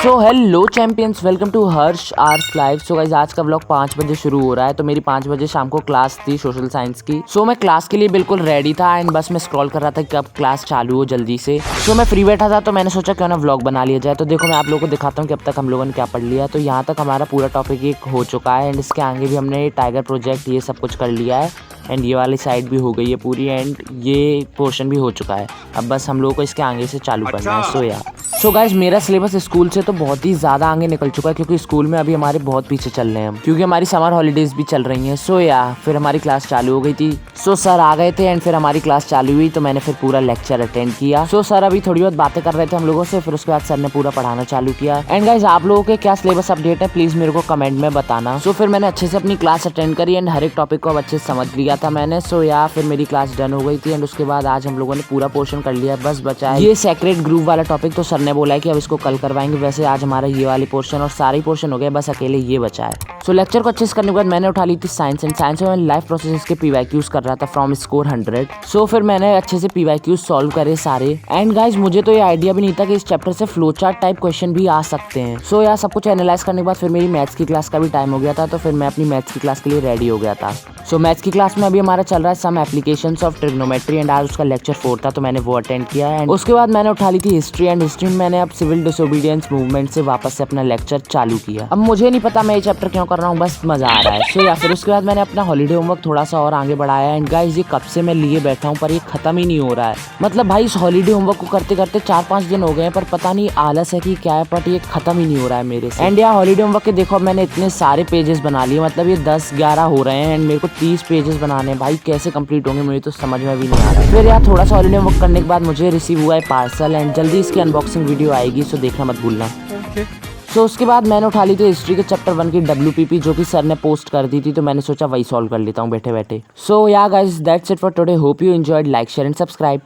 So hello champions, welcome to Harsh Arts Live. So guys, आज का vlog 5 बजे शुरू हो रहा है। तो मेरी 5 बजे शाम को क्लास थी सोशल साइंस की। सो मैं क्लास के लिए बिल्कुल रेडी था एंड बस मैं स्क्रॉल कर रहा था कि कब क्लास चालू हो जल्दी से। सो मैं फ्री बैठा था तो मैंने सोचा क्यों ना व्लॉग बना लिया जाए। तो देखो मैं आप लोगों को दिखाता हूँ कि अब तक हम लोगों ने क्या पढ़ लिया। तो यहाँ तक हमारा पूरा टॉपिक एक हो चुका है एंड इसके आगे भी हमने टाइगर प्रोजेक्ट ये सब कुछ कर लिया है एंड ये वाली साइड भी हो गई है पूरी एंड ये पोर्शन भी हो चुका है। अब बस हम लोगों को इसके आगे से चालू करना है। सो गाइज, मेरा सिलेबस स्कूल से तो बहुत ही ज़्यादा आगे निकल चुका है क्योंकि स्कूल में अभी हमारे बहुत पीछे चल रहे हैं हम, क्योंकि हमारी समर हॉलीडेज भी चल रही हैं। फिर हमारी क्लास चालू हो गई थी। सर आ गए थे एंड फिर हमारी क्लास चालू हुई तो मैंने फिर पूरा लेक्चर अटेंड किया। सर अभी थोड़ी बहुत बातें कर रहे थे हम लोगों से, फिर उसके बाद सर ने पूरा पढ़ाना चालू किया। एंड गाइज, आप लोगों के क्या सिलेबस अपडेट है प्लीज़ मेरे को कमेंट में बताना। फिर मैंने अच्छे से अपनी क्लास अटेंड करी एंड हर एक टॉपिक को अब अच्छे से समझ लिया था मैंने। फिर मेरी क्लास डन हो गई थी एंड उसके बाद आज हम लोगों ने पूरा पोर्शन कर लिया। बस बचा है ये सेक्रेट ग्रुप वाला टॉपिक। तो सर ने बोला है कि अब इसको कल करवाएंगे। वैसे आज हमारा ये वाली पोर्शन और सारे पोर्शन हो गए, बस अकेले ये बचा है। लेक्चर को अच्छे से करने के बाद मैंने उठा ली थी साइंस एंड साइंस में मैं लाइफ प्रोसेस के पीवाईक्यूज कर रहा था फ्रॉम स्कोर 100। फिर मैंने अच्छे से पीवाईक्यूज सॉल्व करे सारे। एंड गाइज, मुझे तो ये आइडिया भी नहीं था कि इस चैप्टर से फ्लो चार्ट टाइप क्वेश्चन भी आ सकते हैं। यार सब कुछ एनालाइज करने के बाद फिर मेरी मैथ्स की क्लास का भी टाइम हो गया था। तो फिर मैं अपनी मैथ्स की क्लास के लिए रेडी हो गया था। मैथ्स की क्लास में अभी हमारा चल रहा है some applications of trigonometry and आज उसका लेक्चर 4 था तो मैंने वो अटेंड किया। एंड उसके बाद मैंने उठा ली थी हिस्ट्री एंड हिस्ट्री में मैंने अब सिविल डिसोबीडियंस मूवमेंट से वापस से अपना लेक्चर चालू किया। अब मुझे नहीं पता मैं ये चैप्टर क्यों कर रहा हूँ, बस मजा आ रहा है। या फिर उसके बाद मैंने अपना हॉलीडे होमवर्क थोड़ा सा और आगे बढ़ाया। एंड गाइस, ये कब से मैं लिए बैठा हूँ पर ये खत्म ही नहीं हो रहा है। मतलब भाई, इस हॉलीडे होमवर्क को करते करते 4-5 दिन हो गए हैं पर पता नहीं आलस है कि क्या है, बट ये खत्म ही नहीं हो रहा है मेरे से। एंड यार हॉलीडे होमवर्क के देखो मैंने इतने सारे पेजेस बना लिए, मतलब ये 10-11 हो रहे हैं एंड मेरे को 30 पेजेस बनाने। भाई कैसे कंप्लीट होंगे मुझे तो समझ में भी नहीं आ रहा। फिर यार थोड़ा सा हॉलीडे होमवर्क करने के बाद मुझे रिसीव हुआ है पार्सल एंड जल्दी इसकी अनबॉक्सिंग वीडियो आएगी, सो देखना मत भूलना। उसके बाद मैंने उठा ली थी हिस्ट्री के चैप्टर 1 की WPP जो कि सर ने पोस्ट कर दी थी, तो मैंने सोचा वही सॉल्व कर लेता हूँ बैठे बैठे। या guys, that's it for today. Hope you enjoyed. Like, share and subscribe.